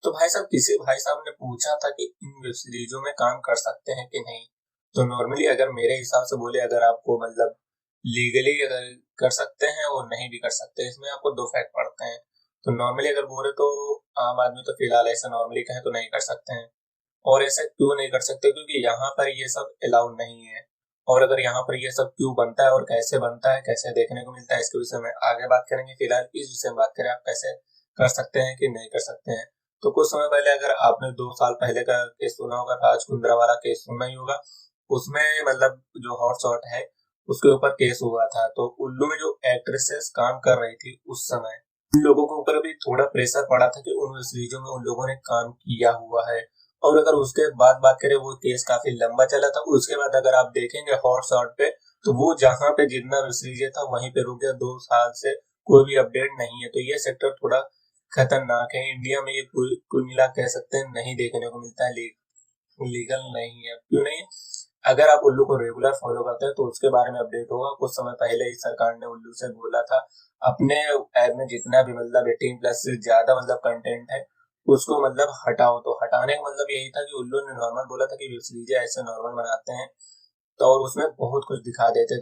तो भाई साहब किसी भाई साहब ने पूछा था कि इन वेब सीरीजों में काम कर सकते हैं कि नहीं। तो नॉर्मली अगर मेरे हिसाब से बोले, अगर आपको मतलब लीगली अगर कर सकते हैं और नहीं भी कर सकते हैं, इसमें आपको दो फैक्ट पड़ते हैं। तो नॉर्मली अगर बोले तो आम आदमी तो फिलहाल ऐसा नॉर्मली कहे तो नहीं कर सकते हैं। और ऐसा क्यों नहीं कर सकते, क्योंकि यहाँ पर ये सब अलाउ नहीं है। और अगर यहाँ पर ये सब क्यों बनता है और कैसे बनता है, कैसे देखने को मिलता है, इसके विषय में आगे बात करेंगे। फिलहाल इस विषय में बात करें, आप कैसे कर सकते हैं कि नहीं कर सकते हैं। तो कुछ समय पहले अगर आपने 2 साल पहले का केस सुना होगा, राज कुंद्रा वाला केस सुना ही होगा। उसमें मतलब जो हॉट शॉट है उसके ऊपर केस हुआ था। तो उल्लू में जो एक्ट्रेसेस काम कर रही थी उस समय, उन लोगों के ऊपर भी थोड़ा प्रेशर पड़ा था कि उन सीरीजों में उन लोगों ने काम किया हुआ है। और अगर उसके बाद बात करें, वो केस काफी लंबा चला था। उसके बाद अगर आप देखेंगे हॉट शॉट पे, तो वो जहाँ पे जितना सीरीज था वहीं पे रुक गया। 2 साल से कोई भी अपडेट नहीं है। तो ये सेक्टर थोड़ा खतरनाक है। इंडिया में ये कुल मिला कह सकते हैं नहीं देखने को मिलता है, लीगल नहीं है। क्यों नहीं है? अगर आप उल्लू को रेगुलर फॉलो करते हैं तो उसके बारे में अपडेट होगा। कुछ समय पहले ही सरकार ने उल्लू से बोला था, अपने ऐप में जितना भी मतलब 18+ से ज्यादा मतलब कंटेंट है उसको मतलब हटाओ। तो हटाने का मतलब यही था कि उल्लू ने नॉर्मल बोला था कि वेब सीरीज ऐसे नॉर्मल बनाते हैं तो, और उसमें बहुत कुछ दिखा देते।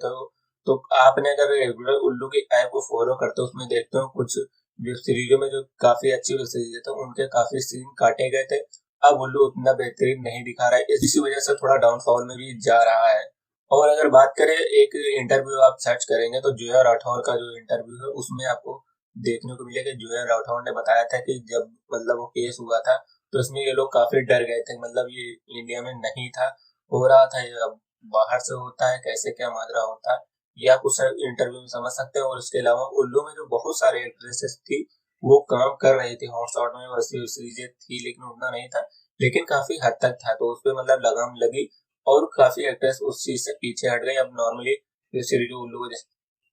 तो आपने अगर रेगुलर उल्लू की ऐप को फॉलो करते हो, उसमें देखते हो कुछ वेब सीरीजों में जो काफी अच्छी वेब सीरीज थे उनके काफी सीन काटे गए थे। अब उल्लू उतना बेहतरीन नहीं दिखा रहा है, इसी वजह से थोड़ा डाउनफॉल में भी जा रहा है। और अगर बात करें, एक इंटरव्यू आप सर्च करेंगे तो जोया राठौर का जो इंटरव्यू है उसमें आपको देखने को मिलेगा। जोया राठौर ने बताया था कि जब मतलब वो केस हुआ था तो इसमें ये लोग काफी डर गए थे। मतलब ये इंडिया में नहीं था, हो रहा था, ये अब बाहर से होता है, कैसे क्या माजरा होता है ये आप उस इंटरव्यू में समझ सकते हैं। और उसके अलावा उल्लू में जो बहुत सारे एक्ट्रेसेस थी वो काम कर रही थी हॉटस्टार में, वैसी सीरीजें थी लेकिन उतना नहीं था, लेकिन काफी हद तक था। तो उसपे मतलब लगाम लगी और काफी एक्ट्रेस उस चीज से पीछे हट गई। अब नॉर्मली सीरीज उल्लू को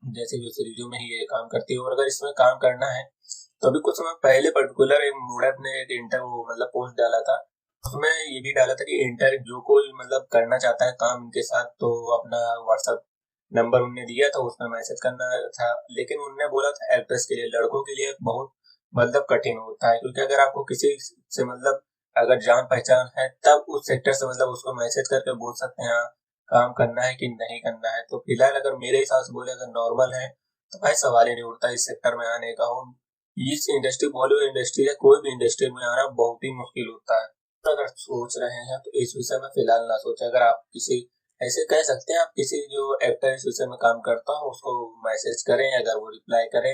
जैसे वेब सीरीजों में ही ये काम करती है। और अगर इसमें काम करना है तो अभी कुछ समय पहले पर्टिकुलर एक मुड़प ने एक इंटरव्यू मतलब पोस्ट डाला था। उसमें ये भी डाला था कि इंटर जो कोई मतलब करना चाहता है काम इनके साथ तो अपना व्हाट्सएप नंबर उनने दिया था, उसमें मैसेज करना था। लेकिन उनने बोला था एक्ट्रेस के लिए, लड़कों के लिए बहुत मतलब कठिन होता है, क्योंकि अगर आपको किसी से मतलब अगर जान पहचान है तब उस सेक्टर से मतलब उसको मैसेज करके बोल सकते हैं हाँ काम करना है कि नहीं करना है। तो फिलहाल अगर मेरे हिसाब से बोले, अगर नॉर्मल है तो भाई सवाल ही नहीं उठता इस सेक्टर में आने का। हो इस इंडस्ट्री, बॉलीवुड इंडस्ट्री या कोई भी इंडस्ट्री में आना बहुत ही मुश्किल होता है। तो अगर सोच रहे हैं तो इस विषय में फिलहाल ना सोचें। अगर आप किसी ऐसे कह सकते हैं, आप किसी जो एक्टर इस विषय में काम करता हो उसको मैसेज करें, अगर वो रिप्लाई करे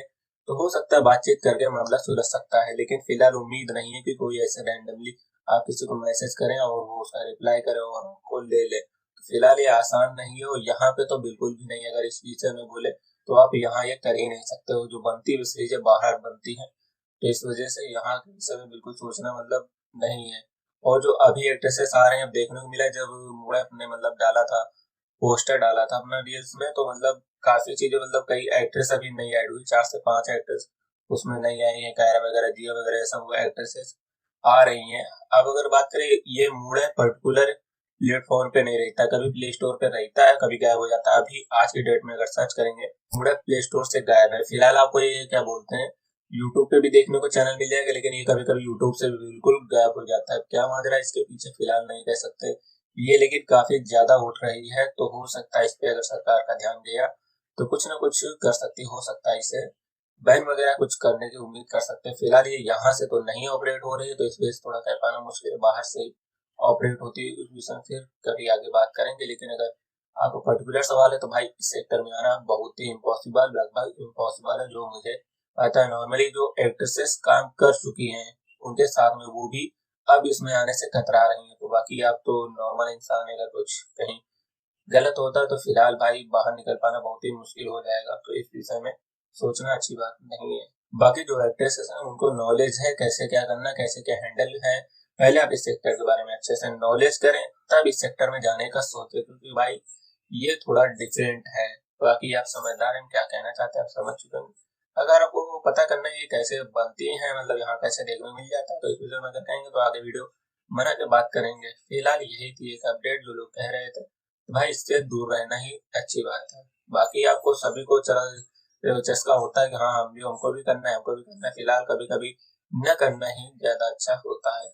तो हो सकता है बातचीत करके मामला सुलझ सकता है। लेकिन फिलहाल उम्मीद नहीं है कि कोई ऐसे रैंडमली आप किसी को मैसेज करें और वो उसका रिप्लाई करे और आपको ले ले। तो फिलहाल ये आसान नहीं है और यहाँ पे तो बिल्कुल भी नहीं। अगर इस विषय में बोले तो आप यहाँ ये कर ही नहीं सकते हो। जो बनती है चीजें बाहर बनती है, तो इस वजह से यहाँ के विषय में बिल्कुल सोचना मतलब नहीं है। और जो अभी एक्ट्रेसेस आ रहे हैं, अब देखने को मिला जब मुड़प ने मतलब डाला था, पोस्टर डाला था अपना रील्स में, तो मतलब काफी चीजें मतलब कई एक्ट्रेस अभी नहीं ऐड हुई, 4 से 5 एक्ट्रेस उसमें नहीं आई है। कायरा वगैरह, जिया वगैरह सब एक्ट्रेसेस आ रही हैं। अब अगर बात करें, ये मुड़प पर्टिकुलर प्लेटफॉर्म पे नहीं रहता, कभी प्ले स्टोर पे रहता है, कभी गायब हो जाता है। अभी आज की डेट में अगर सर्च करेंगे, मुड़प प्ले स्टोर से गायब है। फिलहाल आपको ये क्या बोलते हैं, यूट्यूब पे भी देखने को चैनल मिल जाएगा, लेकिन ये कभी कभी यूट्यूब से भी बिल्कुल गायब हो जाता है। क्या माजरा इसके पीछे फिलहाल नहीं कह सकते ये, लेकिन काफी ज्यादा उठ रही है। तो हो सकता है इस पे अगर सरकार का ध्यान दिया तो कुछ ना कुछ कर सकती, हो सकता है इसे बैन वगैरह कुछ करने की उम्मीद कर सकते हैं। फिलहाल ये यहाँ से तो नहीं ऑपरेट हो रही है, तो इस वजह से थोड़ा कह पाना मुश्किल है। बाहर से ऑपरेट होती है उस विषय में फिर कभी आगे बात करेंगे। लेकिन अगर आपको पर्टिकुलर सवाल है तो भाई इस सेक्टर में आना बहुत ही इम्पॉसिबल, लगभग इम्पॉसिबल है। जो मुझे पता है नॉर्मली जो एक्ट्रेसेस काम कर चुकी हैं उनके साथ में, वो भी अब इसमें आने से कतरा रही है। तो बाकी आप तो नॉर्मल इंसान है, अगर कुछ कहीं गलत होता है तो फिलहाल भाई बाहर निकल पाना बहुत ही मुश्किल हो जाएगा। तो इस विषय में सोचना अच्छी बात नहीं है। बाकी जो एक्ट्रेसेस हैं उनको नॉलेज है कैसे क्या करना, कैसे क्या हैंडल है। पहले आप इस सेक्टर के बारे में अच्छे से नॉलेज करें, तब इस सेक्टर में जाने का सोचें, क्योंकि भाई ये थोड़ा डिफरेंट है। बाकी आप समझदार हैं, क्या कहना चाहते हैं आप समझ चुके हैं। अगर आपको पता करना है ये कैसे बनती है, मतलब यहाँ कैसे देखने को मिल जाता है, तो इस विषय में अगर कहेंगे तो आगे वीडियो बना के बात करेंगे। फिलहाल यही थी एक अपडेट जो लोग कह रहे थे, तो भाई इससे दूर रहना ही अच्छी बात है। बाकी आपको सभी को चस्का होता है कि हाँ हम भी, हमको भी करना है, हमको भी करना है। फिलहाल कभी कभी न करना ही ज्यादा अच्छा होता है।